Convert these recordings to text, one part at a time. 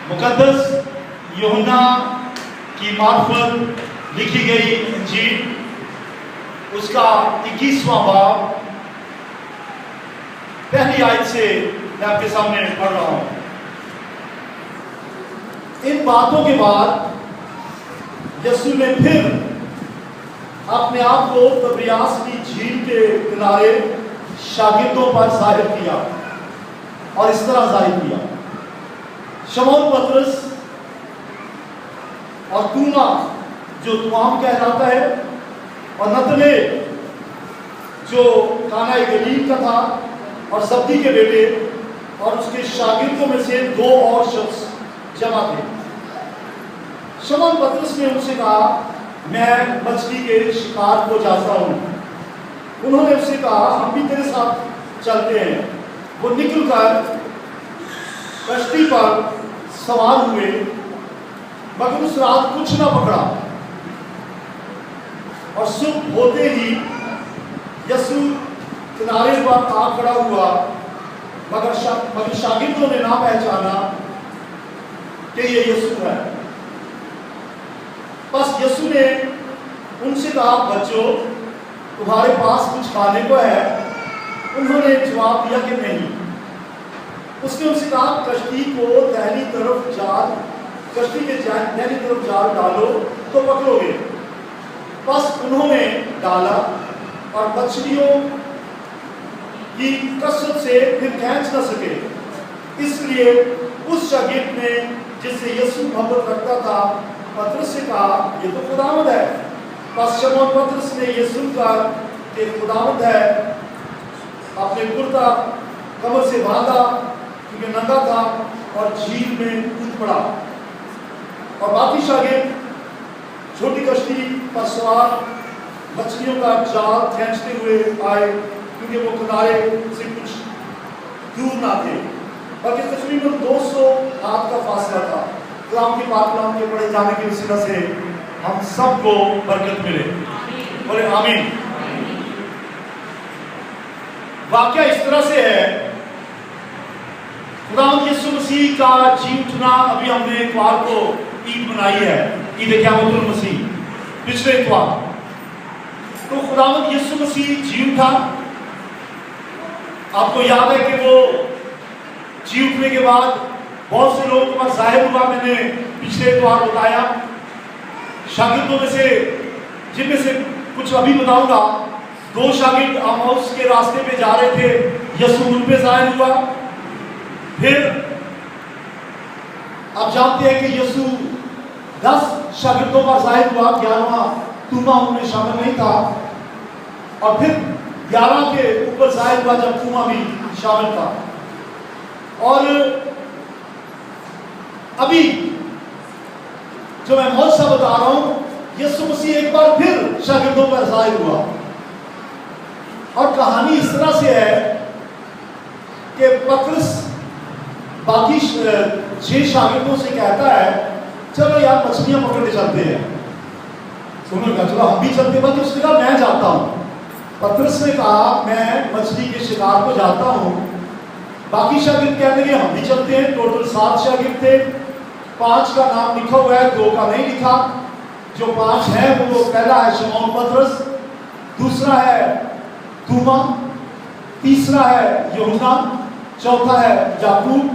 मुकद्दस यूहन्ना की मार्फत लिखी गई इंजील उसका 21वां बाब पहली आयत से मैं आपके सामने पढ़ रहा हूं। इन बातों के बाद यीशु ने फिर अपने आप को तबरियास की झील के किनारे शागिर्दों पर जाहिर किया और इस तरह जाहिर किया। शमौन पतरस और तूमा जो तुआम कहलाता है और नतने जो काना गलील का था और सब्दी के बेटे और उसके शागिर्दों में से 2 और शख्स जमा थे। शमौन पतरस ने उनसे कहा, मैं मछली के शिकार को जाता हूं। उन्होंने उससे कहा, हम भी तेरे साथ चलते हैं। वो निकलकर कश्ती पर सवार हुए मगर उस रात कुछ न पकड़ा और सुबह होते ही यीशु किनारे पर आ खड़ा हुआ मगर शागिर्दों ने ना पहचाना कि ये यीशु है। बस यीशु ने उनसे कहा, बच्चों तुम्हारे पास कुछ खाने को है? उन्होंने जवाब दिया कि नहीं। उसने उनसे कहा, कश्ती के दाहिनी तरफ जाल डालो तो पकड़ोगे। बस उन्होंने डाला और मछलियों की कसरत से फिर खींच न सके। इसलिए उस शागिर्द ने जिससे यीशु मोहब्बत रखता था पतरस से कहा, ये तो खुदावंद है। बस शमौन पतरस ने ये सुनकर कि खुदावंद है अपने कुर्ता कमर से बांधा क्योंकि नंगा था और झील में कूद पड़ा। और बाकी शागिर्द छोटी कश्ती पर सवार मछलियों का जाल खींचते हुए आए क्योंकि वो किनारे से कुछ दूर ना थे बल्कि तकरीबन 200 हाथ का फासला था। कलाम की बात कलाम के पढ़े जाने की वसीला से हम सबको बरकत मिले, बोले आमीन। वाकया इस तरह से है, खुदावंद यीशु मसीह का जी उठना। अभी हमने इतवार को ईद मनाई है, ईद क़यामतुल मसीह, पिछले इतवार। तो खुदावंद यीशु मसीह जी उठा। आपको याद है कि वो जी उठने के बाद बहुत से लोगों के पास जाहिर हुआ। मैंने पिछले इतवार बताया। शागिर्दों में से जिनमें से कुछ अभी बताऊंगा, 2 शागिर्द एमाउस के रास्ते पे जा रहे थे, यीशु उन पे जाहिर हुआ। फिर आप जानते हैं कि यीशु 10 शागिर्दों पर जाहिर हुआ, 11वां तूमा उनमें शामिल नहीं था। और फिर 11 के ऊपर जाहिर हुआ जब तूमा भी शामिल था। और अभी जो मैं मौजूद बता रहा हूं, यीशु मसीह एक बार फिर शागिर्दों पर जाहिर हुआ। और कहानी इस तरह से है कि पतरस बाकी 6 शागिर्दों से कहता है, चलो यार मछलियां पकड़ने चलते हैं। उन्होंने कहा, चलो हम भी चलते। बल्कि उसने कहा, मैं जाता हूं। पतरस ने कहा, मैं मछली के शिकार को जाता हूं। बाकी शागिर्द कहने लगे, हम भी चलते हैं। टोटल 7 शागिर्द थे। 5 का नाम लिखा हुआ है, 2 का नहीं लिखा। जो 5 है वो पहला है शमौन पतरस, दूसरा है तूमा, तीसरा है यूहन्ना, चौथा है याकूब,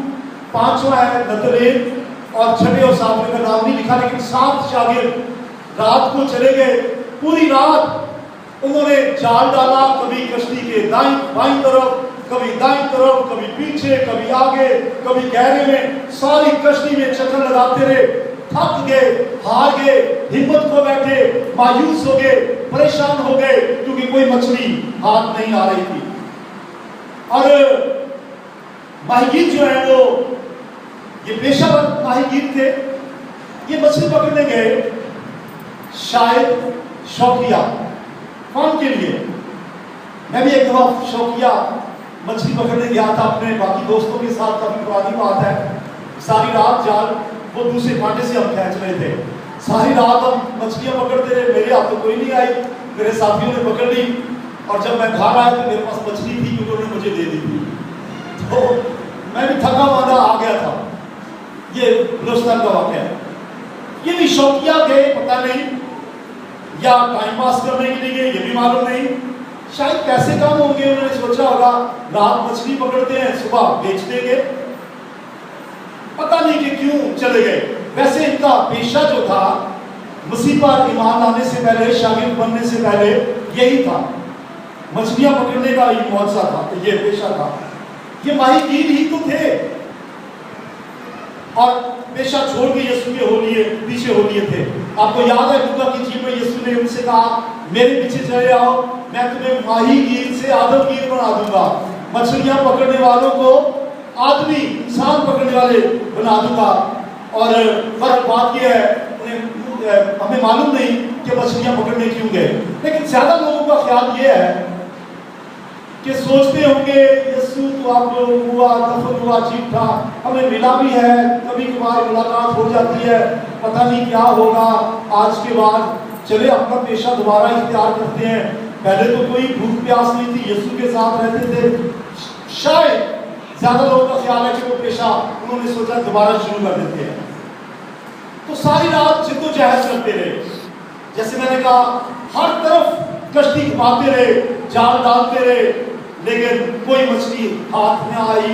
5वां है नतनेल और 6वें और 7वें का नाम नहीं लिखा। लेकिन 7 शागिर्द रात को चले गए। पूरी रात उन्होंने जाल डाला, कभी कश्ती के बाईं तरफ, कभी दाईं तरफ, कभी पीछे, कभी आगे, कभी गहरे में। सारी कश्ती में चक्कर लगाते रहे। थक गए, हार गए, हिम्मत खो बैठे, मायूस हो गए, परेशान हो गए क्योंकि कोई मछली हाथ नहीं आ रही थी। और माहीगीर जो है वो ये पेशावर माहीगीर थे। ये मछली पकड़ने गए शायद शौकिया फन के लिए। मैं भी एक दफा शौकिया मछली पकड़ने गया था अपने बाकी दोस्तों के साथ। काफी पुरानी बात है। सारी रात जाल वो दूसरे कांटे से हम खींच रहे थे। सारी रात हम मछलियां पकड़ते रहे। मेरे हाथ तो कोई नहीं आई, मेरे साथियों ने पकड़ ली। और जब मैं घर आया तो मेरे पास मछली थी, उन्होंने मुझे दे दी थी। तो मैं भी थका मांदा आ गया था। ये बलूचिस्तान का वाक़या है। ये भी शौकिया गए पता नहीं, या टाइम पास करने के लिए गए ये भी मालूम नहीं, शायद पैसे कम होंगे, उन्होंने सोचा होगा रात मछली पकड़ते हैं सुबह बेच देंगे, पता नहीं कि क्यों चले गए। वैसे इनका पेशा जो था मसीह पर ईमान लाने से पहले, शागिर्द बनने से पहले यही था, मछलियां पकड़ने का ये मौजसा था, ये पेशा था, ये माहीगीर ही तो थे। और पेशा छोड़ के यीशु के पीछे हो लिए थे। आपको याद है लूका की झील में यीशु ने उनसे कहा मेरे पीछे चले आओ, मैं तुम्हें माहीगीर से आदमगीर बना दूंगा, मछलियां पकड़ने वालों को आदमी इंसान पकड़ने वाले बना दूंगा। और फर्क बात यह है, हमें मालूम नहीं कि मछलियां पकड़ने क्यों गए, लेकिन ज्यादा लोगों का ख्याल यह है कि सोचते होंगे यीशु तो आप लोग हुआ, दफन हुआ, ठीक था, हमें मिला भी है, कभी कभार मुलाकात हो जाती है, पता नहीं क्या होगा आज के बाद, चले अपना पेशा दोबारा इख्तियार करते हैं। पहले तो कोई भूख प्यास नहीं थी, यीशु के साथ रहते थे, शायद ज्यादा लोगों का ख्याल है कि वो पेशा उन्होंने सोचा दोबारा शुरू कर देते हैं। तो सारी रात जिद्दोजहद करते रहे, जैसे मैंने कहा हर तरफ कश्ती घुमाते रहे, जाल डालते रहे, लेकिन कोई मछली हाथ में आई,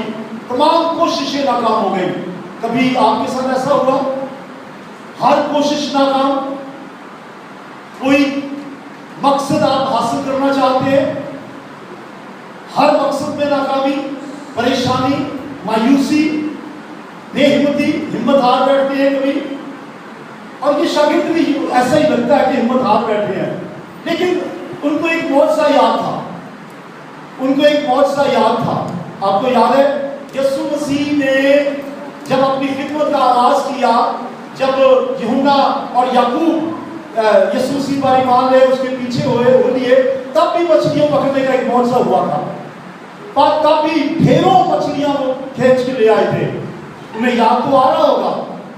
तमाम कोशिशें नाकाम हो गई। कभी आपके साथ ऐसा हुआ हर कोशिश नाकाम? कोई मकसद आप हासिल करना चाहते हैं, हर मकसद में नाकामी, परेशानी, मायूसी, बेहिम्मती, हिम्मत हार बैठते हैं कभी। और ये शागिर्द भी ऐसा ही लगता है कि हिम्मत हार बैठे हैं, लेकिन उनको एक मौजसा याद था, उनको एक मौजसा याद था। आपको याद है यीशु मसीह ने जब अपनी खिदमत का आगाज किया, जब यूहन्ना और याकूब यीशु मसीह पर ईमान ले उसके पीछे हो लिए, तब भी मछलियों पकड़ने का एक मौजसा हुआ था, पर तब भी ढेरों मछलियां वो खींच के ले आए थे। उन्हें याद तो आ रहा होगा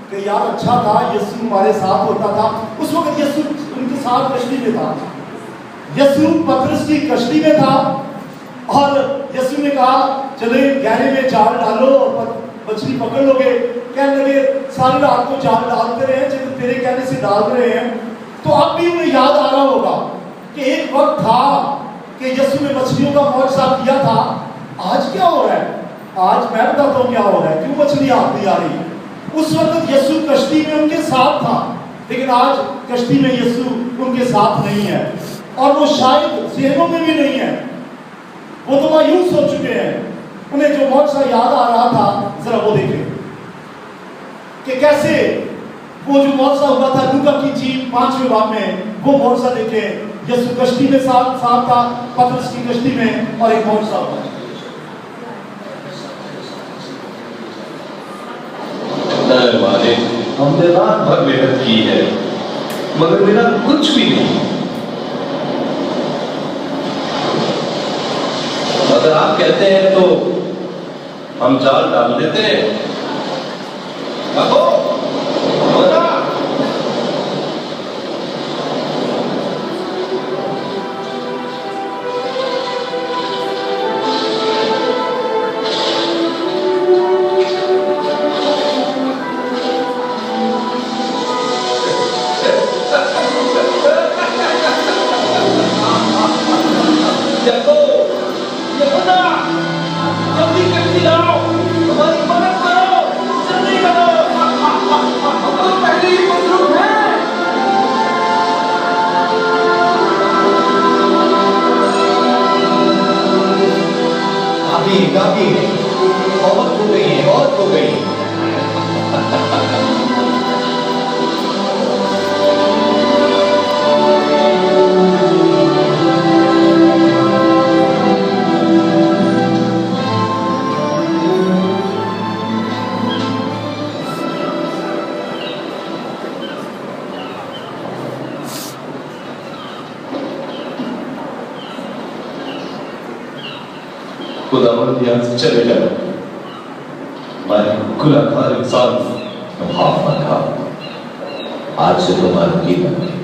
कि यार अच्छा था यीशु हमारे साथ होता था। उस वक्त यीशु उनके साथ कश्ती में था, यीशु पतरस की कश्ती में था, और यीशु ने कहा चले गहरे में जाल डालो और मछली पकड़ लोगे। कहने लगे सारी रात को जाल डालते रहे, जब तेरे कहने से डाल रहे हैं। तो अब भी उन्हें याद आ रहा होगा कि एक वक्त था कि यीशु ने मछलियों का मौजसा किया था, आज क्या हो रहा है? आज मैं बताता हूँ क्या हो रहा है, क्यों मछलियां आती आ रही। उस वक्त यीशु कश्ती में उनके साथ था, लेकिन आज कश्ती में यीशु उनके साथ नहीं है, और वो शायद ज़हनों में भी नहीं है, वो तो मायूस हो चुके हैं। उन्हें जो मौजसा याद आ रहा था, जरा वो देखें कि कैसे वो जो मौजसा हुआ था लूका की झील 5वें बाब में, वो मौजसा देखें। यीशु कश्ती में साथ था, पतरस की कश्ती में, और एक मौजसा हुआ। हमने रात भर मेहनत की है, मगर मेरा कुछ भी नहीं। अगर आप कहते हैं तो हम जाल डाल देते हैं। बहुत हो गई है, बहुत हो गई। खुदावंद यहाँ से चले जाओ, मैं गुनहगार इंसान माफ मत खा, आज से तुम्हारा कीमत नहीं।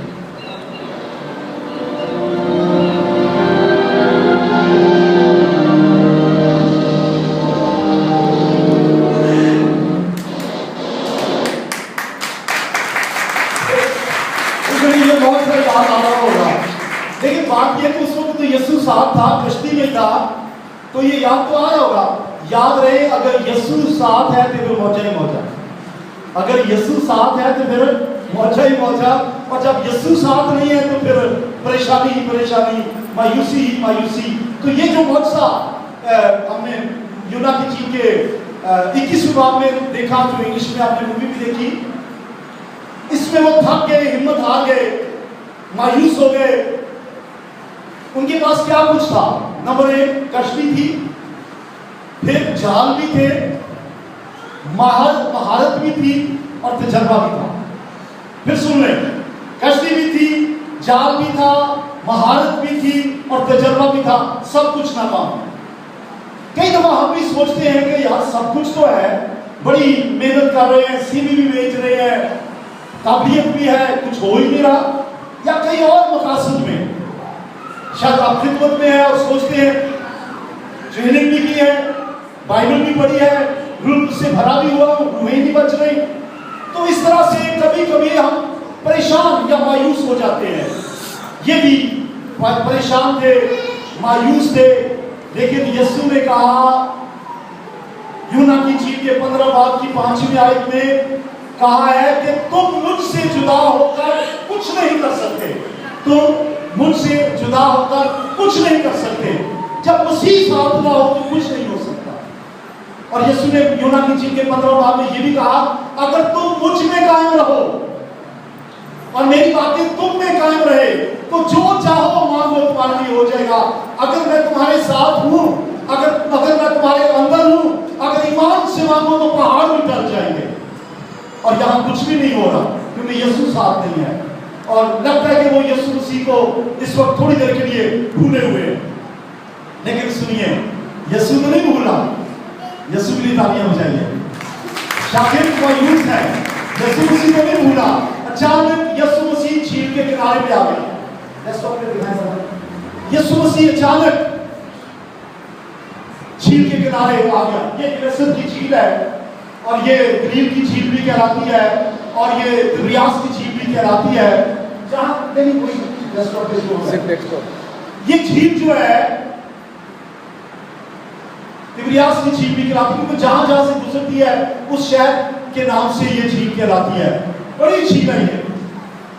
बात यह कि उस वक्त तो यीशु साथ था, कश्ती में था, तो ये याद तो आ रहा होगा। याद रहे, अगर यीशु साथ है तो फिर मौजा ही मौजा, अगर यीशु साथ है तो फिर मौजा ही मौजा, और जब यीशु साथ नहीं है तो फिर परेशानी ही परेशानी, मायूसी ही मायूसी। तो ये जो मौजा हमने यूना की झील के 21वें बाब में देखा, जो इंग्लिश में आपने मूवी भी देखी, इसमें वो थक गए, हिम्मत हार गए, मायूस हो गए। उनके पास क्या कुछ था? नंबर 1 कश्ती थी, फिर जाल भी थे, महारत भी थी और तजर्बा भी था। फिर सुन ले, कश्ती भी थी, जाल भी था, महारत भी थी और तजर्बा भी था, सब कुछ नाकाम। कई दफा हम भी सोचते हैं कि यार सब कुछ तो है, बड़ी मेहनत कर रहे हैं, सीवी भी बेच रहे हैं, काबिलियत भी है, कुछ हो ही नहीं रहा, या कई और मकासद में शायद आप खिदमत में है और सोचते हैं ट्रेनिंग भी की है, बाइबल भी पढ़ी है, रूह से भरा भी हुआ हूं, रूहें नहीं बच रही। तो इस तरह से कभी कभी हम परेशान या मायूस हो जाते हैं। ये भी परेशान थे, मायूस थे, लेकिन यीशु ने कहा, यूना की झील के 15 बाब की 5वीं आयत में कहा है कि तुम मुझसे जुदा होकर कुछ नहीं कर सकते, तुम मुझसे जुदा होकर कुछ नहीं कर सकते। जब उसी साथ ना हो तो कुछ नहीं हो सकता। और यीशु ने यूना की झील के 15 बाब में ये भी कहा, अगर तुम मुझ में कायम रहो और मेरी बातें तुम में कायम रहे तो जो चाहो मांगो तुम्हारे लिए हो जाएगा। अगर मैं तुम्हारे साथ हूं, अगर मैं तुम्हारे अंदर हूं, अगर ईमान से मांगो तो पहाड़ भी टल जाएंगे। और यहां कुछ भी नहीं हो रहा क्योंकि यीशु साथ नहीं है, और लगता है कि वो यीशु मसीह को इस वक्त थोड़ी देर के लिए भूले हुए हैं। लेकिन सुनिए, यीशु तो नहीं भूला, यीशु के लिए तालियां बजाइए। शागिर्द मायूस है, यीशु मसीह को नहीं भूला। अचानक यीशु मसीह झील के किनारे पे आ गए। यीशु मसीह अचानक झील के किनारे आ गया। ये गिरसत की झील है, और ये गलील की झील भी कहलाती है, और ये तिब्रियास की झील भी कहलाती है। जहां नहीं कोई ये झील जो है तिब्रियास की झील भी कहलाती है, क्योंकि जहां जहां से गुजरती है उस शहर के नाम से ये झील कहलाती है। बड़ी झील है ये,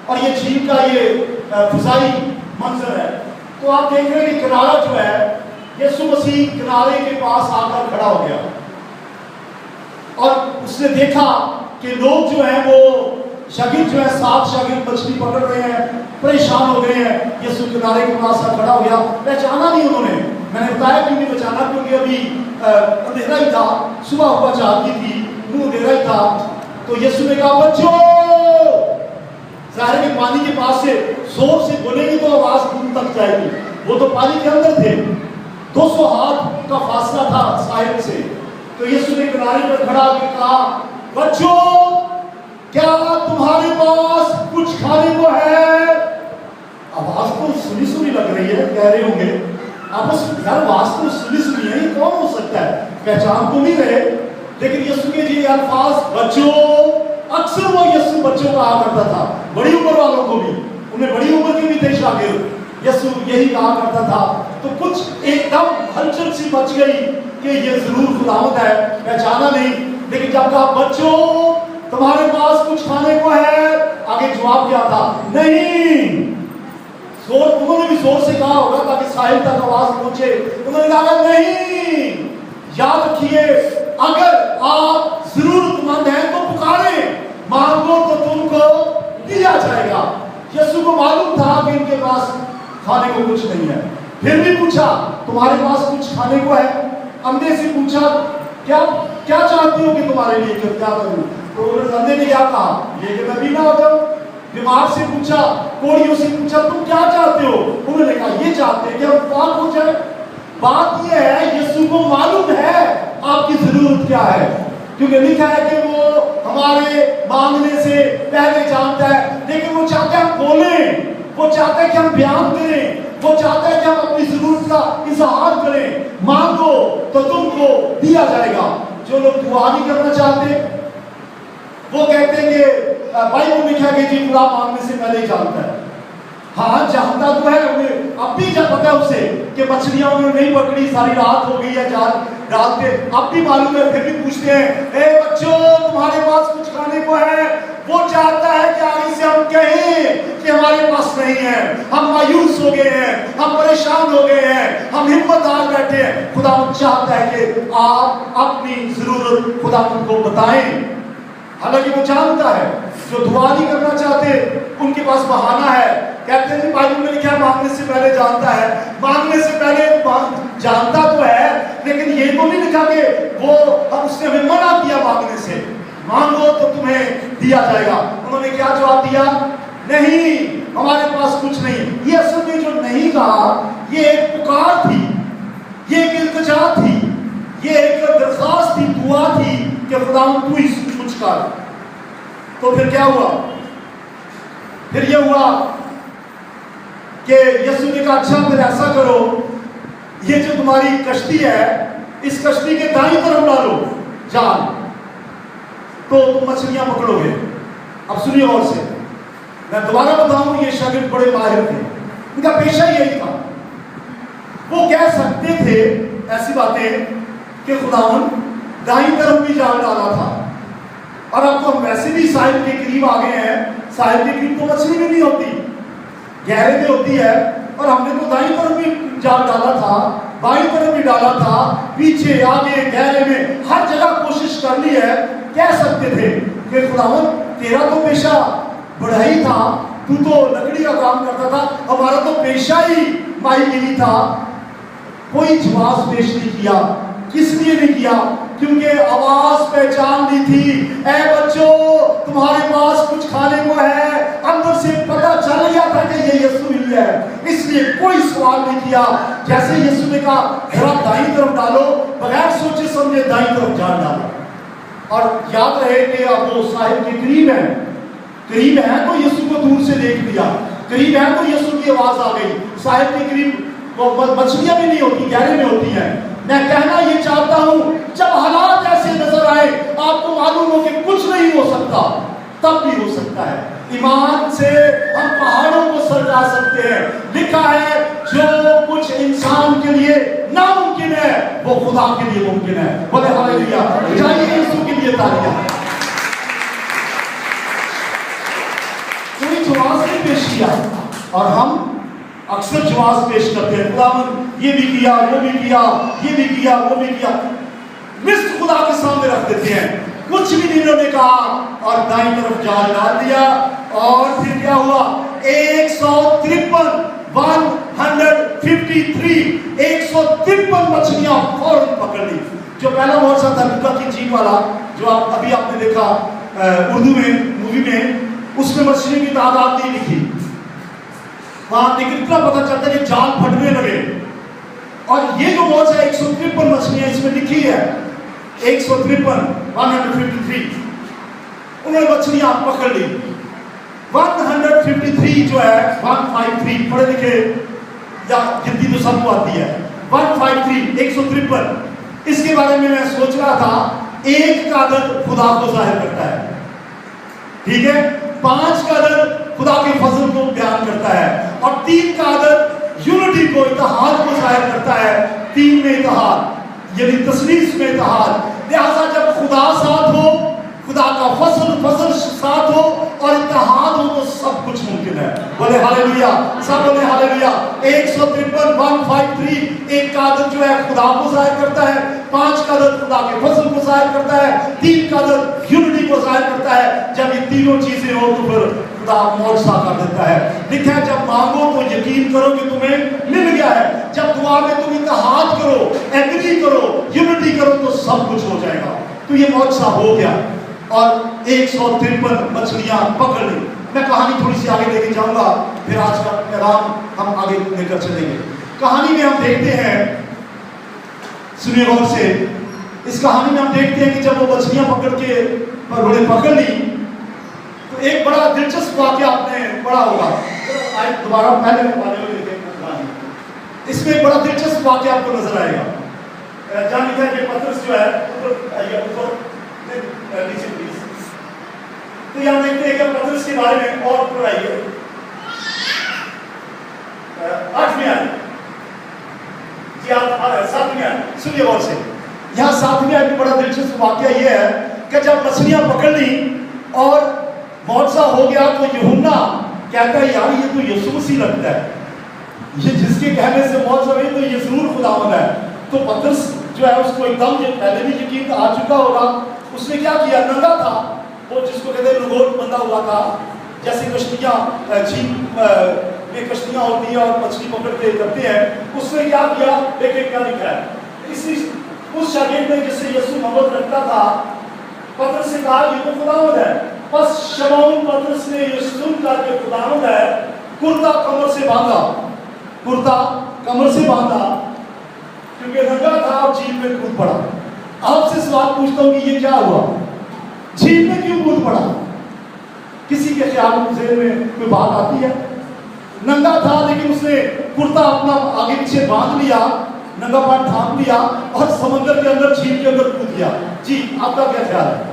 और ये झील का ये फिजाई मंजर है। तो आप देख रहे हैं कि किनारा जो है, यीशु मसीह किनारे के पास आकर खड़ा हो गया, और उसने देखा कि लोग जो हैं वो शागिर्द जो है 7 शागिर्द मछली पकड़ रहे हैं, परेशान हो गए हैं। यीशु किनारे के पास खड़ा हो गया, पहचाना नहीं उन्होंने। मैंने बताया क्यों नहीं पहचाना, क्योंकि अभी अंधेरा ही था, सुबह हुआ चाहती थी, मुंह अंधेरा ही था। तो यीशु ने कहा, बच्चों, ज़ाहिर है पानी के पास से जोर से बोलेंगे तो आवाज दूर तक जाएगी, वो तो पानी के अंदर थे, 200 हाथ का फासला था साहिब से। तो यीशु ने किनारे पर खड़ा होकर कहा, बच्चों, क्या तुम्हारे पास कुछ खाने को है? आवाज तो सुनी सुनी लग रही है, कह रहे होंगे आपस में, यार आवाज तो सुनी सुनी है, ये कौन हो सकता है? पहचान तो नहीं रहे। लेकिन यीशु के ये अल्फाज, बच्चों, अक्सर वो यीशु बच्चों कहा करता था, बड़ी उम्र वालों को भी, उन्हें बड़ी उम्र के भी थे शागिर्द, यीशु यही कहा करता था। तो कुछ एकदम हलचल सी मच गई कि ये जरूर खुदावंद है, पहचाना नहीं। लेकिन जब कहा, बच्चों, तुम्हारे पास कुछ खाने को है, आगे जवाब क्या था? नहीं। जोर, उन्होंने भी जोर से कहा होगा ताकि साहिल तक आवाज पहुंचे। उन्होंने कहा, नहीं। याद रखिए, अगर आप जरूरतमंद हैं तो पुकारें, मांगो तो तुमको दिया जाएगा। यीशु को मालूम था कि इनके पास खाने को कुछ नहीं है, फिर भी पूछा, तुम्हारे पास कुछ खाने को है? अंधे से पूछा, क्या चाहते हो कि तुम्हारे लिए क्या करूं? तो अंधे ने क्या कहा? ये कि मैं बीमार हो जाऊं। बीमार से पूछा, कोड़ियों से पूछा, तुम क्या चाहते हो? उन्होंने कहा, ये चाहते हैं कि हम पाक हो जाए। बात ये है, यीशु को मालूम है आपकी जरूरत क्या है, क्योंकि लिखा है कि वो हमारे मांगने से पहले जानता है। लेकिन वो चाहता है हम बोलें, वो चाहता है कि हम बयान करें, वो चाहता है कि हम अपनी जरूरत का इजहार करें। मांगो तो तुमको दिया जाएगा। जो लोग दुआ नहीं करना चाहते वो कहते हैं कि बाइबल में लिखा है कि जी खुदा मांगने से पहले ही जानता है। हाँ, जानता तो है, उन्हें اب بھی جب پتا ہے اسے کہ مچھلیاں انہوں نے نہیں پکڑی, ساری رات ہو گئی ہے, جال رات کے, اب بھی معلوم ہے, پھر بھی پوچھتے ہیں اے بچوں تمہارے پاس کچھ کھانے کو ہے؟ وہ چاہتا ہے کہ آگے سے ہم کہیں کہ ہمارے پاس نہیں ہے, ہم مایوس ہو گئے ہیں, ہم پریشان ہو گئے ہیں, ہم ہمت ہار بیٹھے ہیں. خدا چاہتا ہے کہ آپ اپنی ضرورت خدا کو بتائیں. حالانکہ وہ جانتا ہے جو دعا نہیں کرنا چاہتے ان کے پاس بہانہ ہے. کہتے ہیں جی بائبل میں لکھا ہے مانگنے سے پہلے جانتا ہے. مانگنے سے پہلے جانتا تو ہے, لیکن یہ تو نہیں لکھا کہ وہ اس نے ہمیں منع کیا مانگنے سے. مانگو تو تمہیں دیا جائے گا. انہوں نے کیا جواب دیا؟ نہیں, ہمارے پاس کچھ نہیں. یہ اصل میں جو نہیں کہا یہ ایک پکار تھی, یہ ایک التجا تھی, یہ ایک درخواست تھی, دعا تھی کہ خدا تو ہی کچھ کر. تو پھر کیا ہوا؟ پھر یہ ہوا کہ یسوع نے کہا اچھا پھر ایسا کرو, یہ جو تمہاری کشتی ہے اس کشتی کے دائیں طرف ڈالو جال, تو تم مچھلیاں پکڑو گے. اب سنیے غور سے, میں دوبارہ بتاؤں یہ شاگرد بڑے ماہر تھے, ان کا پیشہ یہی تھا. وہ کہہ سکتے تھے ایسی باتیں کہ خداوند دائیں طرف بھی جال ڈالا تھا, اور اب تو ہم ویسے بھی ساحل کے قریب آ گئے ہیں, ساحل کے قریب تو مچھلی بھی نہیں ہوتی, گہرے میں ہوتی ہے, اور ہم نے تو دائیں طرف بھی جال ڈالا تھا, بائیں طرف بھی ڈالا تھا, پیچھے آگے گہرے میں ہر جگہ کوشش کر لی ہے. کہہ سکتے تھے کہ خداوند تیرا تو پیشہ بڑا ہی تھا, تو لکڑی کا کام کرتا تھا, ہمارا تو پیشہ ہی ماہی گیری تھا. کوئی جواز پیش نہیں کیا. کس لیے نہیں کیا؟ کیونکہ آواز پہچان لی تھی, اے بچوں تمہارے پاس کچھ کھانے کو ہے. اندر سے پتہ چل گیا تھا کہ یہ یسوع ہی ہے, اس لیے کوئی سوال نہیں کیا. جیسے یسوع نے کہا ذرا دائیں طرف ڈالو, بغیر سوچے سمجھے دائیں طرف جال ڈالا. اور یاد رہے کہ اب وہ ساحل کے قریب ہے, قریب ہے تو یسوع کو دور سے دیکھ لیا, قریب ہے تو یسوع کی آواز آ گئی. ساحل کے قریب وہ مچھلیاں بھی نہیں ہوتی, گہرے میں ہوتی ہیں. میں کہنا یہ چاہتا ہوں جب حالات ایسے نظر آئے, آپ کو معلوم ہو کہ کچھ نہیں ہو سکتا, تب بھی ہو سکتا ہے. ایمان سے ہم پہاڑوں کو سلٹا سکتے ہیں. لکھا ہے جو کچھ انسان کے لیے ناممکن ہے وہ خدا کے لیے ممکن ہے. بولے ہاللیلویا, جائیے یسوع کے لیے تالیاں. کوئی جواز نہیں پیش کیا, اور ہم اکثر جواز پیش کرتے ہیں, خداوند یہ بھی کیا, وہ بھی کیا, یہ بھی کیا, وہ بھی کیا. لسٹ خدا کے سامنے رکھ دیتے ہیں, کچھ بھی نہیں انہوں نے کہا, اور دائیں طرف جال ڈال دیا. اور پھر کیا ہوا؟ 153 مچھلیاں فوراً پکڑ لی. جو پہلا موضوع تھا لوکا کی جھیل والا, جو ابھی آپ نے دیکھا اردو میں مووی میں, اس میں مچھلیوں کی تعداد نہیں لکھی وہاں, لیکن اتنا پتہ چلتا ہے کہ جال پھٹنے لگے. اور یہ جو موضوع ہے 153 مچھلیاں اس میں لکھی ہے, 153 انہوں نے مچھلیاں پکڑ لی. 153 جو ہے 153 پڑھے لکھے یا گنتی تو سب کو آتی ہے. 153 اس کے بارے میں سوچ رہا تھا. ایک کا عدد خدا کو ظاہر کرتا ہے, ٹھیک ہے, 5 کا عدد خدا کے فضل کو بیان کرتا ہے, اور 3 کا عدد یونٹی کو, اتحاد کو ظاہر کرتا ہے. 3 میں اتحاد یعنی تثلیث میں اتحاد. لہذا جب خدا ساتھ ہو, خدا کا فضل ساتھ ہو اور اتحاد ہو تو سب کچھ ممکن ہے. بولے ہاللیلویا, سب بولے ہاللیلویا. 153 ایک کا عدد جو ہے خدا کو ظاہر کرتا ہے, 5 کا عدد خدا کے فضل کو ظاہر کرتا ہے, 3 کا عدد یونٹی کو ظاہر کرتا ہے. جب یہ تینوں چیزیں ہو تو پھر خدا معجزہ کر دیتا ہے. لکھا ہے جب مانگو تو یقین کرو کہ تمہیں مل گیا ہے. جب دعا میں تم اتحاد کرو, ایگری کرو, یونٹی کرو تو سب کچھ ہو جائے گا. تو یہ معجزہ ہو گیا, اور 153 مچھلیاں پکڑ لی. میں کہانی تھوڑی سی آگے لے کے جاؤں گا, پھر آج کا پیغام ہم آگے لے کر چلیں گے. کہانی میں ہم دیکھتے ہیں, سنیے غور سے, اس کہانی میں ہم دیکھتے ہیں کہ جب وہ مچھلیاں پکڑ کے انہوں نے پکڑ لی تو ایک بڑا دلچسپ واقعہ آپ نے پڑھا ہوگا. دوبارہ پہلے اس میں ایک بڑا دلچسپ واقعہ آپ کو نظر آئے گا. جان لکھا ہے کہ پترس جو ہے نیچے پلیز, تو یہاں دیکھتے ہیں کہ پترس کے بارے میں اور پڑھائیے. 8वें आयत, जी आप 7वें आयत सुनिए गौर से। यहाँ 7वें आयत में बड़ा दिलचस्प वाकया ये है कि जब मछलियां पकड़ ली और मौजज़ा हो गया तो यूहन्ना कहता है यार ये तो यीशु मसीह लगता है, ये जिसके कहने से मौजज़ा हुई तो ये जरूर खुदावंद है। तो पतरस जो है उसको एकदम जो पहले भी यकीन आ चुका होगा, उसने क्या किया, नंगा था वो जिसको कहते हैं लंगोट बंधा हुआ था, जैसे कश्तियाँ झील में कश्तियाँ होती हैं और मछली पकड़ के करते हैं, उसने क्या किया देखिए क्या लिखा है। इसी उस शागिर्द ने जिससे यीशु मोहब्बत रखता था पतरस से कहा ये तो खुदावंद है। बस शमौन पतरस ने ये सुनकर के खुदावंद है कुर्ता कमर से बांधा, कुर्ता कमर से बांधा क्योंकि नंगा था और झील में कूद पड़ा। आपसे सवाल पूछता हूं कि ये क्या हुआ, झील में क्यों कूद पड़ा? किसी के ख्याल में कोई बात आती है? नंगा था लेकिन उसने कुर्ता अपना आगे पीछे बांध लिया, नंगा पान ढांप लिया और समंदर के अंदर झील के अंदर कूद गया। जी आपका क्या ख्याल है?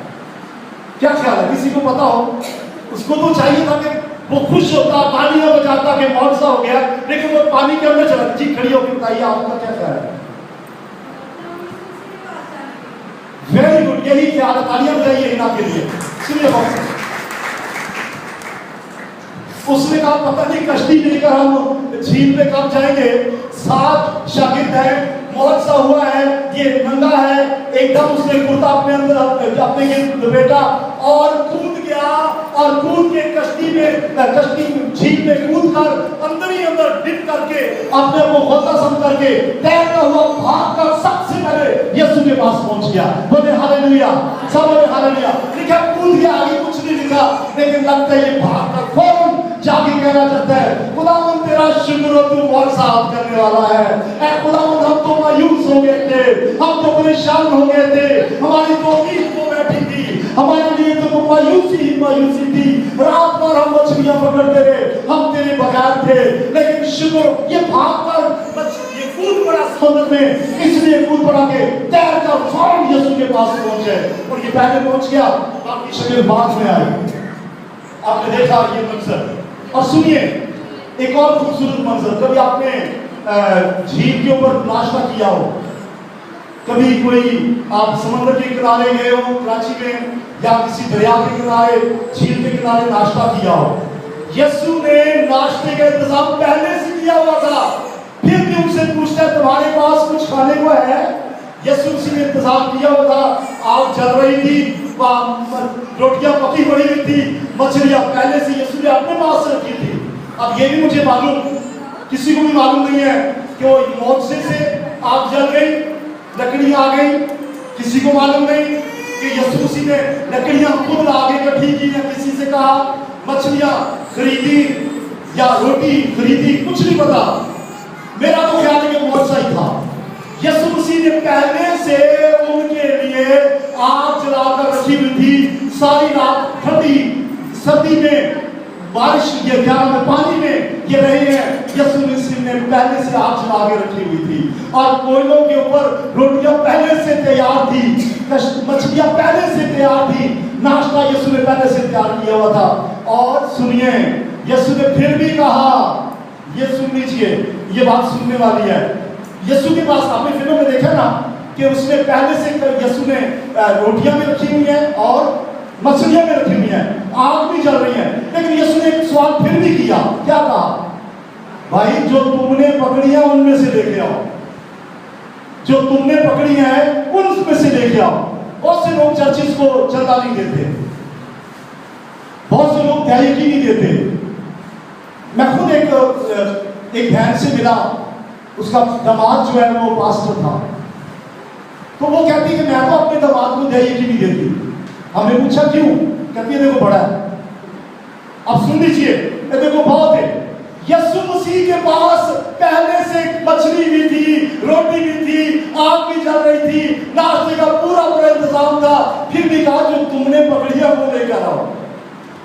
क्या ख्याल है? किसी को पता हो? उसको तो चाहिए था कि वो खुश होता, तालियां बजाता कि मौजज़ा हो गया, लेकिन वो पानी के अंदर चला। जी खड़ी होकर बताइए आपका क्या ख्याल है? वेरी गुड, यही ख्याल है, तालियां बजाइए इना के लिए। सुनिए बात, उसने कहा पता नहीं कश्ती लेकर हम झील में कब जाएंगे, 7 शागिर्द हैं, मौजज़ा हुआ है, ये नंगा है, एकदम उसने कुर्ता अपने अंदर अपने लपेटा और कूद गया और कूद के कश्ती झील में कूद कर अंदर ही अंदर डिप करके अपने को खोता समझ करके तैरता हुआ भाग कर सबसे पहले यीशु के पास पहुंच गया। बोले हालेलुया, सब बोले हालेलुया। लिखा कूद गया, आगे कुछ नहीं लिखा, लेकिन लगता है ये भाग कर फौरन जाके कहना चाहता है खुदावंद तेरा शुक्र हो, तू बहुत साथ करने वाला है। ऐ खुदावंद हम तो मायूस हो गए थे, हम तो परेशान हो गए थे, हमारी तो उम्मीद वो बैठी थी, हमारे लिए तो मायूसी थी, रात भर हम मछलियां पकड़ते रहे, हम तेरे बगैर थे, लेकिन शुक्र ये भाग कर ये कूद पड़ा समुद्र में, इसलिए कूद पड़ा के तैर कर फौरन यीशु के पास पहुंचे और ये पहले पहुंच गया, बाकी शागिर्द बाद में आए। आपने देखा ये मंजर। और सुनिए एक और खूबसूरत मंजर, कभी आपने झील के ऊपर नाश्ता किया हो, कभी कोई आप समंदर के किनारे गए हो कराची में या किसी दरिया के किनारे झील के किनारे नाश्ता किया हो, यीशु ने नाश्ते का इंतजाम पहले से किया हुआ था, फिर भी उनसे पूछता है तुम्हारे पास कुछ खाने को है? यीशु ने इंतजाम किया हुआ था, आग जल रही थी, रोटियां पकी पड़ी हुई थी, मछलियां पहले से यीशु ने अपने पास रखी थी। अब ये भी मुझे मालूम, किसी को भी मालूम नहीं है कि वो मौजज़े से आग जल गई, लकड़ियां आ गई, किसी को मालूम नहीं कि यीशु मसीह ने लकड़ियां खुद आगे इकट्ठी की या किसी से कहा, मछलियां खरीदी या रोटी खरीदी, कुछ नहीं पता। मेरा तो ख्याल है कि मौजज़ा ही था। यीशु मसीह ने पहले से उनके लिए आग जलाकर रखी हुई थी, सारी रात ठंडी सर्दी में बारिश ये क्या में पानी में ये रहे हैं, यीशु मसीह ने पहले से आग जला के रखी हुई थी और कोयलों के ऊपर रोटियां पहले से तैयार थी, मछलियां पहले से तैयार थी, नाश्ता यीशु ने पहले से तैयार किया हुआ था। और सुनिए यीशु ने फिर भी कहा, ये सुन लीजिए, ये बात सुनने वाली है। यीशु के पास आपने फिल्मों में देखा ना कि उसने पहले से यीशु ने रोटियां भी रखी हुई हैं और मछलियां भी रखी हुई हैं, आग भी जल रही है, लेकिन यीशु ने एक सवाल फिर भी किया। क्या कहा? भाई जो तुमने पकड़ी है उनमें से लेके आओ, जो तुमने पकड़ी है उनमें से लेके आओ। बहुत से लोग चर्चिस को चंदा नहीं देते, बहुत से लोग त्यागी नहीं देते। मैं खुद एक बहन से मिला, उसका दामाद जो है वो पास्टर था, तो वो कहती कि मैं तो अपने दामाद को दया की नहीं देती। हमने पूछा क्यों? कहती है देखो बड़ा है। अब सुन लीजिए, देखो बहुत है, यीशु मसीह के पास पहले से मछली भी थी, रोटी भी थी, आग भी जल रही थी, नाश्ते का पूरा इंतजाम था, फिर भी कहा जो तुमने पकड़ी है वो लेकर आओ।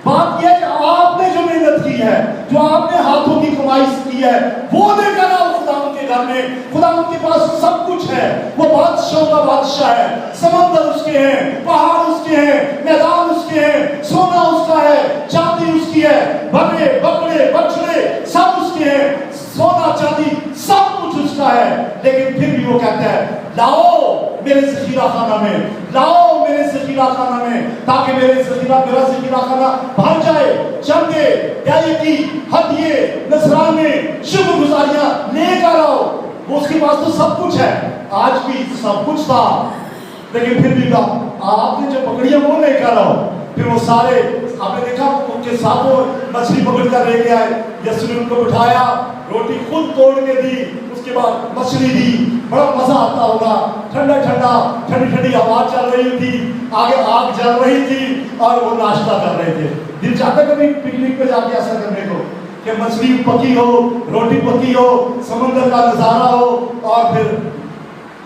बात यह कि आपने जो मेहनत की है, जो आपने हाथों की कमाई की है, वो लेकर आओ खुदा के घर में। खुदा के पास सब कुछ है, वो बादशाह का बादशाह है, समंदर उसके हैं, पहाड़ उसके हैं, मैदान उसके हैं, सोना उसका है, चांदी उसकी है, बकरे बकरे बछड़े सब उसके हैं, सोना लेकिन फिर भी वो कहता है लाओ मेरे ज़खीरा खाना में, लाओ मेरे ज़खीरा खाना में, ताकि मेरा ज़खीरा खाना भर जाए। चंदे, त्यागी, हदिये, नजराने, शुक्रगुजारियां लेकर आओ। वो उसके पास तो सब कुछ है, आज भी सब कुछ था, लेकिन फिर भी कहा आपने जो पकड़ियां वो लेकर आओ। फिर वो सारे आपने देखा उनके साथ वो मछली पकड़ कर ले गया है। यीशु ने उनको बिठाया, रोटी खुद तोड़ के दी, उसके बाद मछली दी। बड़ा मजा आता होगा, ठंडा ठंडा ठंडी ठंडी हवा चल रही थी, आगे आग जल रही थी और वो नाश्ता कर रहे थे। दिल चाहता कभी पिकनिक पे जाके ऐसा करने को कि मछली पकी हो, रोटी पकी हो, समुद्र का नजारा हो, और फिर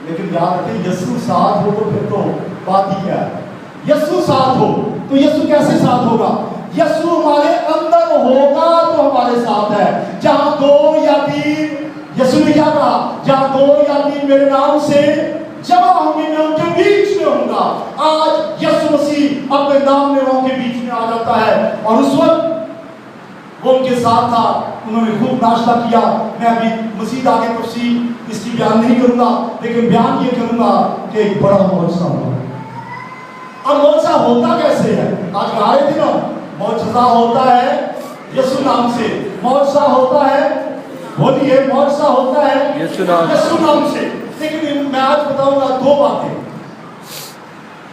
लेकिन याद रखें यीशु साथ हो तो फिर तो बात ही क्या है। यीशु साथ हो तो यीशु कैसे साथ होगा? यीशु हमारे अंदर होगा तो हमारे साथ है। जहां दो या तीन, यीशु ने क्या कहा? जहां दो या तीन मेरे नाम से जमा होंगे मैं उनके बीच में होऊंगा। आज यीशु मसीह अपने नाम में उनके बीच में आ जाता है, और उस वक्त वो उनके साथ था। उन्होंने खूब नाश्ता किया। मैं अभी मजीद आगे तफसील इसकी बयान नहीं करूंगा, लेकिन बयान ये करूंगा कि एक बड़ा मौजज़ा हुआ। अब मौजज़ा होता कैसे है? आज कहा रहे थे ना, मौजज़ा होता है यीशु नाम से। मौजज़ा होता है, बोलिए, मौजज़ा होता है यीशु नाम से। लेकिन मैं आज बताऊंगा दो बातें।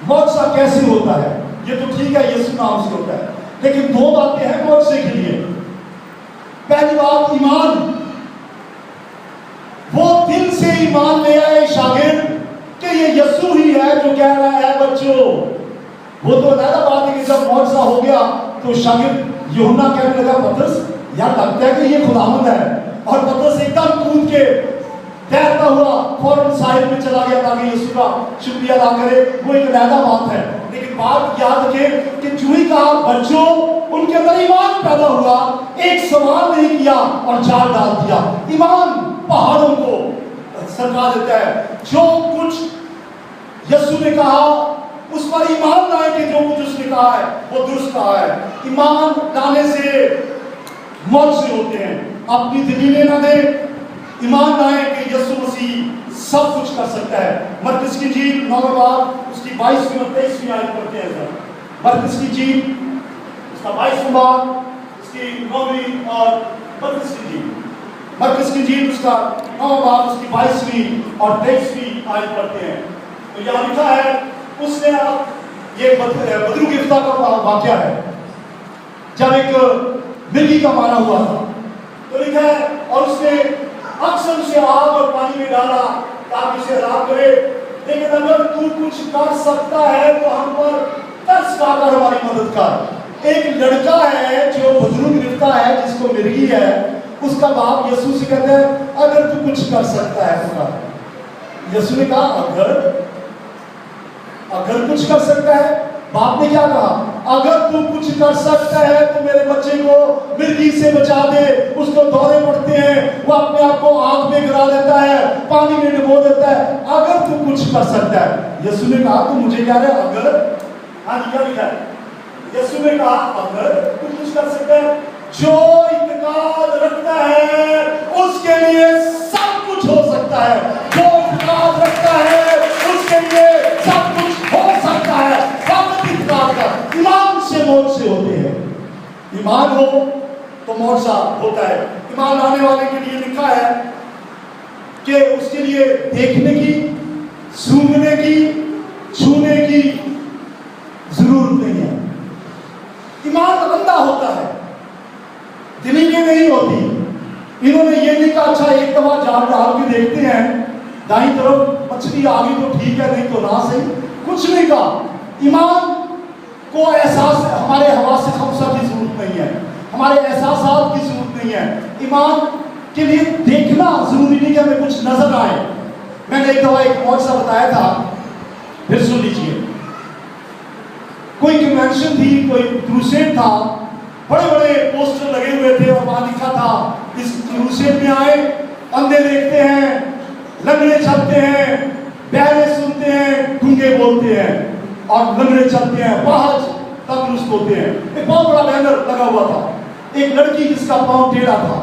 मौजज़ा कैसे होता है? ये तो ठीक है यीशु नाम से होता है, लेकिन दो बातें हैं मौजज़े के लिए। पहली बात ईमान। वो दिल से ईमान ले आए शागिर्द कि ये यीशु ही है जो कह रहा है बच्चों। वो तो अलग बात है कि जब मौजज़ा हो गया तो शागिर्द यूहन्ना कहने लगा पतरस, यार लगता है कि ये खुदावंद है, और पतरस एकदम कूद के तैरता हुआ फौरन साहिल में चला गया ताकि यीशु का शुक्रिया अदा करे। वो एक अलग बात है, लेकिन बात याद रखें कि जो ही कहा बच्चों, उनके अंदर ईमान पैदा हुआ। एक सवाल नहीं किया और जाल डाल दिया। ईमान पहाड़ों को सरका देता है। जो कुछ यीशु ने कहा उस पर ईमान लाए कि जो कुछ उसने कहा है वो दुरुस्त कहा है। ईमान लाने से मौजज़े होते हैं। अपनी दलीलें ना दें, ईमान लाए कि यीशु मसीह सब कुछ कर सकता है। मरकज़ की इंजील 9 बाब उसकी 22वीं और 23वीं आयत पढ़ते हैं सर। मरकज़ की इंजील उसका 22वां बाब उसकी 9वीं और मरकज़ की इंजील उसका 9 बाब उसकी 22वीं और 23वीं आयत पढ़ते हैं। तो यहाँ लिखा है, उसने ये बदरू गिफ्ता का वाक़या है जब एक मिर्गी का मारा हुआ था। तो लिखा है, और उसने अक्सर उसे आग और पानी में डाला ताकि उसे हलाक करे, लेकिन अगर तू कुछ कर सकता है तो हम पर तरस खाकर हमारी मदद कर। एक लड़का है जो बदरू गिरफ्ता है, जिसको मिर्गी है, उसका बाप यीशु से कहता है अगर तू कुछ कर सकता है तो कर। यीशु ने कहा अगर कुछ कर सकता है। बाप ने क्या कहा? अगर तू कुछ कर सकता है तो मेरे बच्चे को मिर्गी से बचा दे। उसको दौरे पड़ते हैं, वो अपने आप को आग में गिरा देता है, पानी में डुबो देता है। अगर तू कुछ कर सकता है। यीशु ने कहा तू मुझे क्या है? अगर, हाँ जी क्या लिखा है? यीशु ने कहा अगर तू कुछ कर सकता है, जो इत्तेकाद रखता है उसके लिए सब कुछ हो सकता है। जो इत्तेकाद रखता है उसके लिए सब कुछ हो सकता है। ईमान से मौजज़े होते हैं। ईमान हो तो मौजज़ा होता है। ईमान लाने वाले के लिए लिखा है कि उसके लिए देखने की, सूंघने की, छूने की जरूरत नहीं है। ईमान अंधा होता है, दलीलें नहीं होती। इन्होंने ये नहीं कहा अच्छा एक दफा जाल डाल के देखते हैं, दाईं तरफ मछली आ गई तो ठीक है, नहीं तो ना सही। कुछ नहीं कहा। ईमान को एहसास, हमारे हवास से खमसा की जरूरत नहीं है, हमारे एहसासात की जरूरत नहीं है। ईमान के लिए देखना जरूरी नहीं कि हमें कुछ नजर आए। मैंने एक दफा एक मौजज़ा बताया था, फिर सुन लीजिए। कोई कन्वेंशन थी, कोई क्रूसेड था, बड़े बड़े पोस्टर लगे हुए थे और वहां लिखा था इस क्रूसेड में आए अंधे देखते हैं, लंगड़े चलते हैं, बहरे सुनते हैं, गूंगे बोलते हैं, और लंगड़े चलते हैं, बाहर तंदुरुस्त होते हैं। एक बहुत बड़ा बैनर लगा हुआ था। एक लड़की जिसका पांव टेढ़ा था,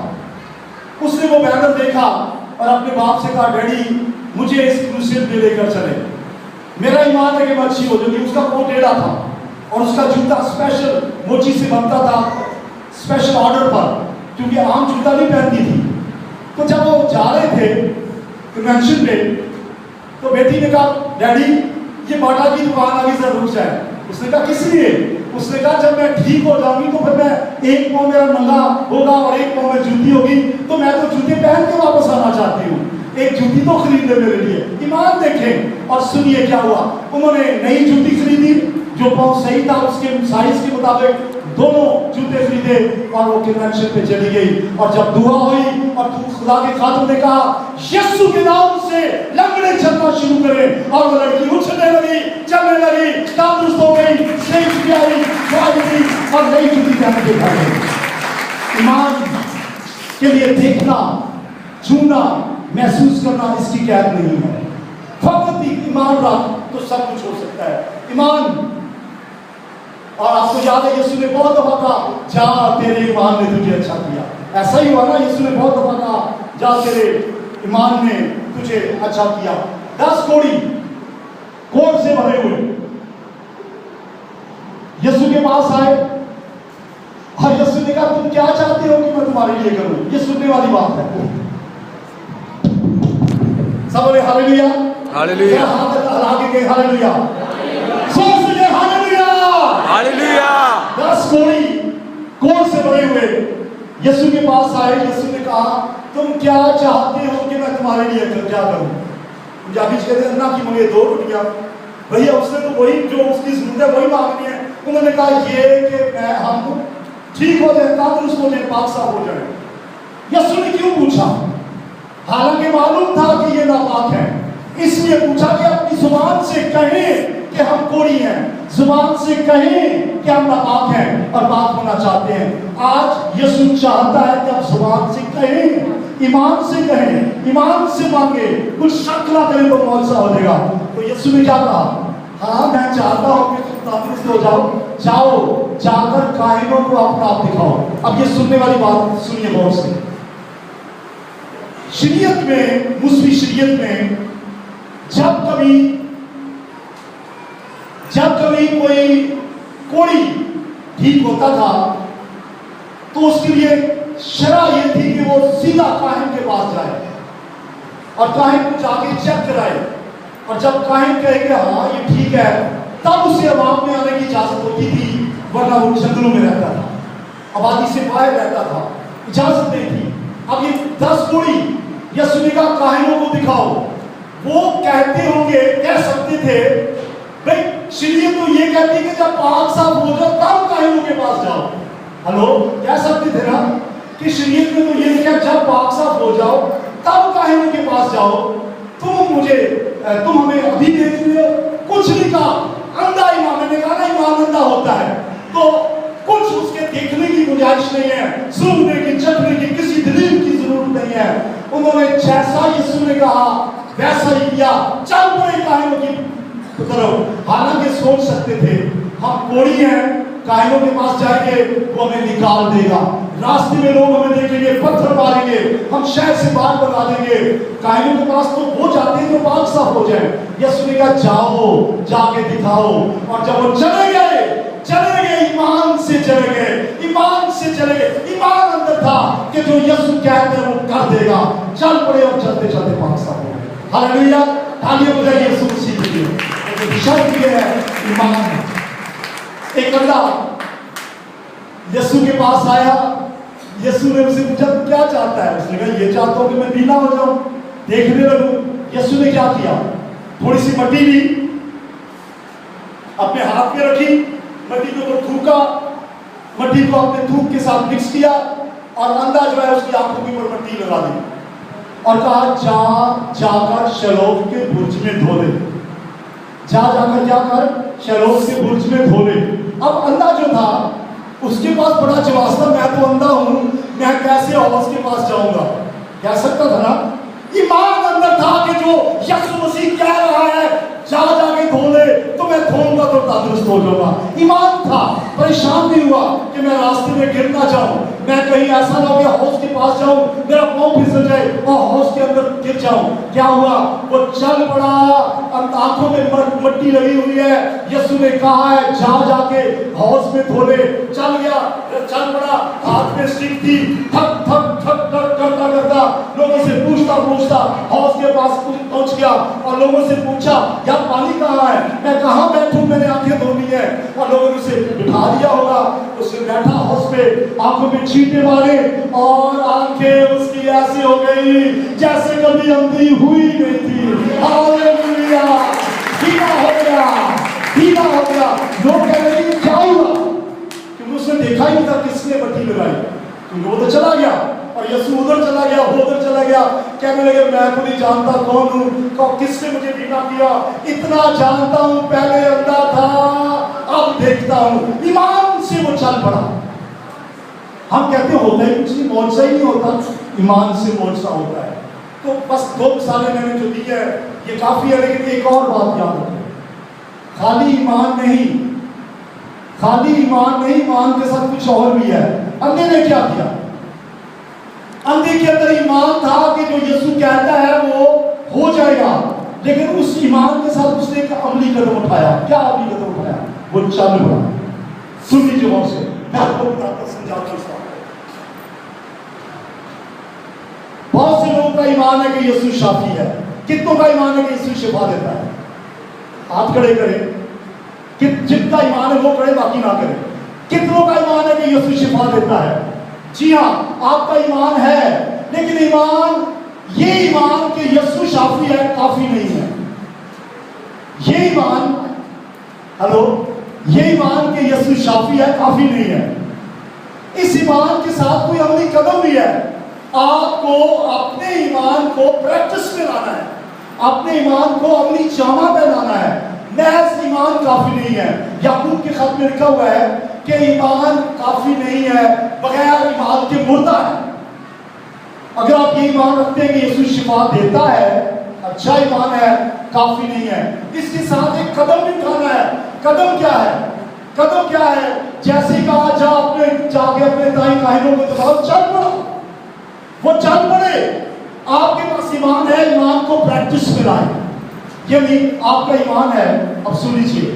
उसने वो बैनर देखा اور اپنے باپ سے کہا ڈیڈی مجھے اس کرسیڈ میں لے کر چلے، میرا ایمان ہے کہ میں اچھی ہو جاؤں گی۔ اس کا کوٹ ٹیڑھا تھا اور اس کا جوتا اسپیشل موچی سے بنتا تھا، اسپیشل آرڈر پر، کیونکہ عام جوتا نہیں پہنتی تھی۔ تو جب وہ جا رہے تھے کنونشن پہ تو بیٹی نے کہا ڈیڈی یہ باٹا کی دکان آگے ذرا رک جائے۔ اس نے کہا کس لیے؟ اس نے کہا جب میں ٹھیک ہو جاؤں گی تو پھر میں ایک پاؤں میرا ننگا ہوگا اور ایک پاؤں میں جوتی ہوگی، تو میں تو جوتے پہن کے واپس آنا چاہتی ہوں، ایک جوتی تو خرید دے میرے لیے۔ ایمان دیکھیں اور سنیے کیا ہوا، انہوں نے نئی جوتی خریدی جو پاؤں صحیح تھا اس کے سائز کے مطابق، دونوں جوتے خریدے اور وہ کنونشن پہ چلی گئی۔ اور جب دعا ہوئی اور خدا کے خادم نے کہا یسوع کے نام سے لنگڑے چلنا شروع کرے، اور وہ لڑکی اٹھنے لگی، چلنے لگی، تندرست ہو گئی، صحیح جوتی آئی، دعائی دی اور نئی جوتی پہن کے گھر گئی۔ ایمان کے لیے دیکھنا، چھونا، محسوس کرنا اس کی قید نہیں ہے، فقط ایمان رکھ تو سب کچھ ہو سکتا ہے۔ ایمان، اور آپ کو یاد ہے یسوع نے بہت دفعہ کہا جا تیرے ایمان نے تجھے اچھا کیا، ایسا ہی ہوا نا، یسوع نے بہت دفعہ کہا جا تیرے ایمان نے تجھے اچھا کیا۔ 10 کوڑی کوڑ سے بھرے ہوئے یسوع کے پاس آئے اور یسوع نے کہا تم کیا چاہتے ہو کہ میں تمہارے لیے کروں؟ یہ سننے والی بات ہے۔ سب بولے ہاللیلویا، ہاللیلویا، ہاللیلویا، سب سے ہاللیلویا، ہاللیلویا۔ 10 کوڑی کوڑ سے بھرے ہوئے یسوع کے پاس آئے، یسوع نے کہا تم کیا چاہتے ہو کہ میں تمہارے لیے کیا کروں؟ پنجابی کہتے ہیں اللہ کی منگے 2 روٹیاں، بھیا اس نے تو وہی جو اس کی ضرورت ہے وہی مانگنی ہے۔ انہوں نے کہا یہ کہ ہم ٹھیک ہو جائیں، تندرست ہو جائیں، پاک صاف ہو جائیں۔ یسوع نے کیوں پوچھا؟ حالانکہ معلوم تھا کہ یہ ناپاک ہے، اس لیے پوچھا کہ اپنی زبان سے کہیں کہ ہم کوڑی ہیں، زبان سے کہیں کہ ہم ناپاک ہیں اور پاک ہونا چاہتے ہیں۔ آج یسوع چاہتا ہے کہ آپ زبان سے کہیں، ایمان سے کہیں، ایمان سے مانگے، کچھ شک نہ کریں تو معجزہ ہو جائے گا۔ تو یسوع نے کیا کہا؟ ہاں میں چاہتا ہوں کہ تم تندرست ہو جاؤ، جاؤ جا کر کاہنوں کو اپنا آپ دکھاؤ۔ اب یہ سننے والی بات سنیے غور سے، شریعت میں، موسوی شریعت میں جب کبھی کوئی کوڑی ٹھیک ہوتا تھا تو اس کے لیے شرع یہ تھی کہ وہ سیدھا کاہن کے پاس جائے اور کاہن کو جا کے چیک کرائے، اور جب کاہن کہے کہ ہاں یہ ٹھیک ہے تب اسے عوام میں آنے کی اجازت ہوتی تھی، ورنہ وہ جنگلوں میں رہتا تھا، آبادی سے باہر رہتا تھا، اجازت نہیں تھی۔ اب یہ 10 کوڑی یسوع نے کہا کاہنوں کو دکھاؤ، وہ کہتے ہوں گے، کہہ سکتے تھے بھئی شریعت تو یہ کہتی کہ جب پاک صاف ہو جاؤ تب کاہنوں کے پاس جاؤ۔ ہلو، کہہ سکتے تھے نا کہ شریعت میں تو یہ لکھا جب پاک صاف ہو جاؤ تب کاہنوں کے پاس جاؤ، تم ہمیں ابھی دیکھ رہے ہو، کچھ نہیں کہا۔ اندھا ایمان، میں نے کہا نا ایمان اندھا ہوتا ہے تو کچھ اس کے دیکھنے کی گنجائش نہیں ہے، سننے کی، چکھنے کی، کسی دلیل کی ضرورت نہیں ہے۔ انہوں نے جیسا یسوع نے کہا ویسا ہی کیا، چل پڑے کاہنوں کی طرف۔ حالانکہ سوچ سکتے تھے ہم کوڑی ہیں، کاہنوں کے پاس جائیں گے وہ ہمیں نکال دے گا، راستے میں لوگ ہمیں دیکھیں گے، پتھر ماریں گے، ہم شہر سے باہر بنا دیں گے۔ کاہنوں کے پاس تو وہ جاتے ہیں جو پاک صاف ہو جائیں۔ یسوع نے کہا جاؤ، جا کے دکھاؤ، اور جب وہ چلے گئے ایمان سے چلے گئے، ایمان سے چلے گئے۔ ایمان اندر تھا کہ جو یسوع کہتے ہیں وہ کر دے گا، چل پڑے اور چلتے چلتے پاک صاف ہو گئے۔ ہاللیلویا، تالیاں بجائیے یسوع مسیح کے لیے۔ شرط یہ ہے ایمان۔ ایک بندہ یسوع کے پاس آیا، یسوع نے اسے پوچھا تو کیا چاہتا ہے؟ اس نے کہا یہ چاہتا ہوں کہ میں بینا ہو جاؤں، دیکھنے لگوں۔ یسوع نے کیا کیا؟ تھوڑی سی مٹی لی، اپنے ہاتھ میں رکھی، مٹی کے اوپر تھوکا، مٹی کو اپنے تھوک کے ساتھ مکس کیا اور اندھا جو ہے اس کی آنکھوں کے اوپر مٹی لگا دی اور کہا جا کر شلوم کے برج میں دھو لے، جا کر شلوم کے برج میں دھو لے۔ اب اندھا جو تھا اس کے پاس بڑا جواز تھا، میں تو اندھا ہوں، میں کیسے حوض کے پاس جاؤں گا؟ کہہ سکتا تھا نا۔ ایمان اندر تھا کہ جو یسوع مسیح کہہ رہا ہے جا کے धो ले तो मैं धोऊंगा तो तंदुरुस्त हो जाऊंगा। ईमान था, परेशान नहीं हुआ कि मैं रास्ते में गिर ना जाऊं, मैं कहीं ऐसा ना हो कि हौज के पास जाऊं, मेरा पांव फिसल जाए और हौज के अंदर गिर जाऊं। क्या हुआ? वो चल पड़ा, आंखों में मट्टी लगी हुई है। यीशु ने कहा है जा जाके हौज में धो ले। चल गया, चल पड़ा, हाथ में स्टिक थी, थक थक थक थक करता करता लोगों से पूछता पूछता हौज के पास पहुंच गया और लोगों से पूछा यार पानी कहाँ है, मैं कहाँ बैठूं, मैंने आंखें धोनी है। और लोगों ने उसे बिठा दिया होगा, उसे बैठा हौज पे, आंखों में छींटे मारे और आंखें उसकी ऐसी हो गई जैसे कभी अंधी हुई नहीं थी। हालेलुया, धीमा हो गया, धीमा हो गया। लोग कह रहे हैं क्या हुआ, क्योंकि उसने देखा ही नहीं था किसने मट्टी लगाई, क्योंकि वो तो चला गया और यीशु उधर चला गया, वो उधर चला गया। कहने लगे मैं खुद ही जानता कौन हूँ, किसने मुझे बीना किया, इतना जानता हूँ, पहले अंधा था अब देखता हूँ। ईमान से वो चल पड़ा। हम कहते होता ही कुछ नहीं, मौजज़ा ही नहीं होता, ईमान से मौजज़ा होता है। तो बस दो मिसालें मैंने जो दी है ये काफी है, लेकिन एक और बात याद रखें, खाली ईमान नहीं, खाली ईमान नहीं, ईमान के साथ कुछ और भी है। अंधे ने क्या किया? अंधे के अंदर ईमान था कि जो यीशु कहता है वो हो जाएगा, लेकिन उस ईमान के साथ उसने एक अमली कदम उठाया। क्या अमली कदम उठाया? वो चल पड़ा। सुन लीजिए गौर से, मैं आपको बताता समझाता हूं। बहुत से लोगों का ईमान है कि यीशु शाफी है। कितनों का ईमान है कि यीशु शिफा देता है? हाथ खड़े करें कि जितना ईमान है वो करे, बाकी ना करे। कितनों का ईमान है कि यीशु शिफा देता है? जी हाँ, आपका ईमान है, लेकिन ईमान, ये ईमान कि यीशु शाफी है काफी नहीं है। ये ईमान, हेलो, ये ईमान कि यीशु शाफी है काफी नहीं है। इस ईमान के साथ कोई अमली कदम भी है। आपको अपने ईमान को प्रैक्टिस में लाना है, अपने ईमान को अमली जामा पहनाना है। महज ईमान काफी नहीं है। याकूब के खत में लिखा हुआ है कि ईमान काफी नहीं है, बगैर ईमान के मुर्दा है। अगर आप ये ईमान रखते हैं कि यीशु शिफा देता है, अच्छा ईमान है, काफी नहीं है। इसके साथ एक कदम भी उठाना है। कदम क्या है? कदम क्या है? जैसे कहा जा अपने जाके अपने दाई काहिनों को दबाओ, चल पड़ो। वो चल पड़े। आपके पास ईमान है, ईमान को प्रैक्टिस में लाए। यदि आपका ईमान है, अब सुन लीजिए,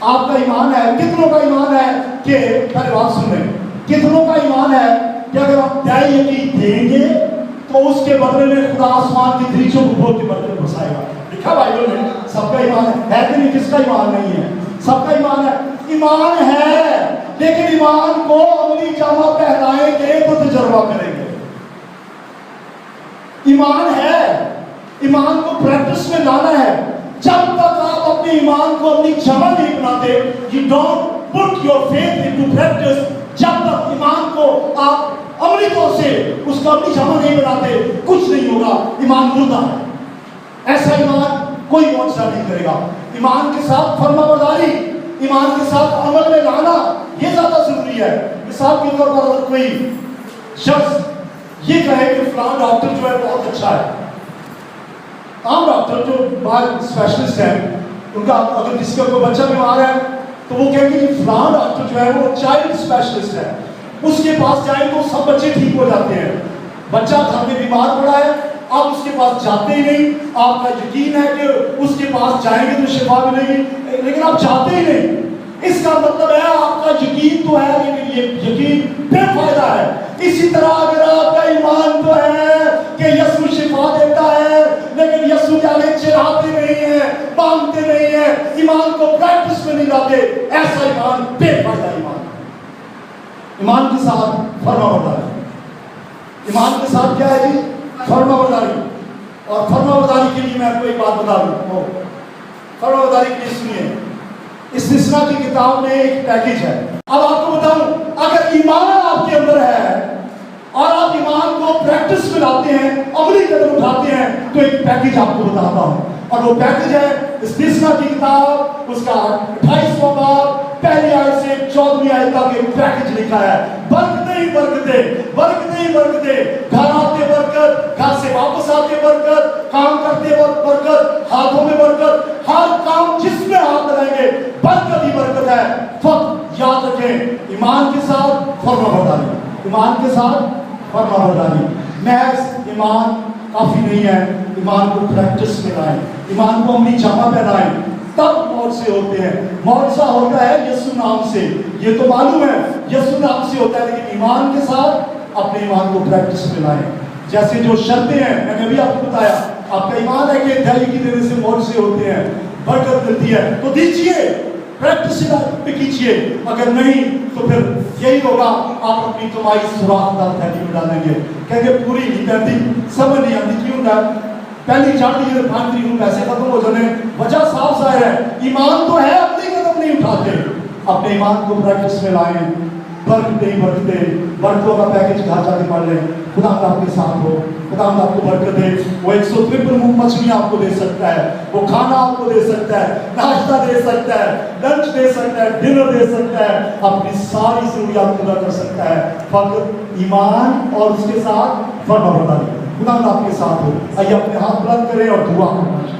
आपका ईमान है, कितनों का ईमान है कि, पहले बात सुन रहे, कितनों का ईमान है कि अगर आप तय यकीन देंगे तो उसके बदले में खुदा आसमान की दरीचों को भोग के बदले में बरसाएगा। लिखा बाइबल में। सबका ईमान है कि नहीं? किसका ईमान नहीं है? सबका ईमान है। ईमान है, लेकिन ईमान को अमली जामा पहनाएंगे तो तजर्बा करेंगे। ईमान है, ईमान को प्रैक्टिस में लाना है। जब तक आप अपने ईमान को अपनी जमा नहीं बनाते, you don't put your faith into practice, जब तक ईमान को आप अमली तौर से उसका अपनी जमा नहीं बनाते, कुछ नहीं होगा। ईमान मुर्दा है। ऐसा ईमान कोई मौजज़ा नहीं करेगा। ईमान के साथ फर्माबरदारी, ईमान के साथ अमल में लाना, ये ज्यादा जरूरी है। मिसाल के तौर पर अगर कोई शख्स ये कहे कि फलां डॉक्टर जो है बहुत अच्छा है, आम डॉक्टर जो बाल स्पेशलिस्ट है, उनका अगर किसी का कोई बच्चा बीमार है तो वो कहेंगे कि फलां डॉक्टर जो है वो चाइल्ड स्पेशलिस्ट है, उसके पास जाए तो सब बच्चे ठीक हो जाते हैं। बच्चा घर में बीमार पड़ा है, आप उसके पास जाते ही नहीं, आपका यकीन है कि उसके पास जाएंगे तो शिफा मिलेगी, लेकिन आप जाते ही नहीं। इसका मतलब है आपका यकीन तो है, लेकिन ये यकीन बेफायदा है। इसी तरह अगर आपका ईमान तो है कि यीशु शिफा देता है, लेकिन यीशु के आगे चिढ़ाते नहीं है, मांगते नहीं है, ईमान को प्रैक्टिस में नहीं लाते, ऐसा ईमान बेफायदा ईमान। ईमान के साथ फर्माबरदारी। ईमान के साथ क्या है जी? फर्माबरदारी। और फर्माबरदारी के लिए मैं आपको एक बात बता दूं। फर्माबरदारी के लिए सुनिए, इस्तिस्ना की किताब में एक पैकेज है। अब आपको बताऊं, अगर ईमान आपके अंदर है और आप ईमान को प्रैक्टिस में लाते हैं, अमली कदम उठाते हैं, तो एक पैकेज आपको बताता हूं। और वो पैकेज है इस्तिस्ना की किताब, उसका 28वां बाब, पहली आयत से 14वीं आयत का एक पैकेज लिखा है, बरकतें ही बरकतें, बरकतें ही बरकतें, घर आते बरकत, घर से वापस आते बरकत, काम करते वक्त बरकत, हाथों में बरकत, हर काम जिसमें हाथ लगाएंगे बरकत ही बरकत है। फक्त याद रखें, ईमान के साथ फरमाबरदारी, ईमान के साथ फरमाबरदारी। महज ईमान काफी नहीं है, ईमान को प्रैक्टिस में लाएं, ईमान को अपनी जामा पहनाएं, तब मौत से होते हैं। मौत सा होता है यीशु नाम से, ये तो मालूम है यीशु नाम से होता है, लेकिन ईमान के साथ अपने ईमान को प्रैक्टिस में लाएं। जैसे जो शर्तें हैं, मैंने अभी आपको बताया, आपका ईमान है कि दही की देने से मौत से होते हैं, बरकत मिलती है, तो दीजिए, प्रैक्टिस पे कीजिए। अगर नहीं तो फिर यही होगा, आप अपनी कमाई सुराखदार थैली में डालेंगे, कहेंगे पूरी नहीं पैंती, समझ नहीं आती क्यों ना पहली चाटी है, पैसे खत्म हो जाने। वजह साफ जाहिर है, ईमान तो है, अपनी कदम नहीं उठाते। अपने ईमान को प्रैक्टिस में लाएं, बरकते ही बरकते, बरकतों का पैकेज घर जाके पढ़ लें। खुदा आपके साथ हो, खुदा आपको बरकत दे। वो 153 मछलियां आपको दे सकता है, वो खाना आपको दे सकता है, नाश्ता दे सकता है, लंच दे सकता है, डिनर दे सकता है, अपनी सारी जरूरियात पूरा कर सकता है। फकत ईमान और उसके साथ फरमाबरदारी। खुदा आपके साथ हो। आइए अपने हाथ बुलंद करें और दुआ करना।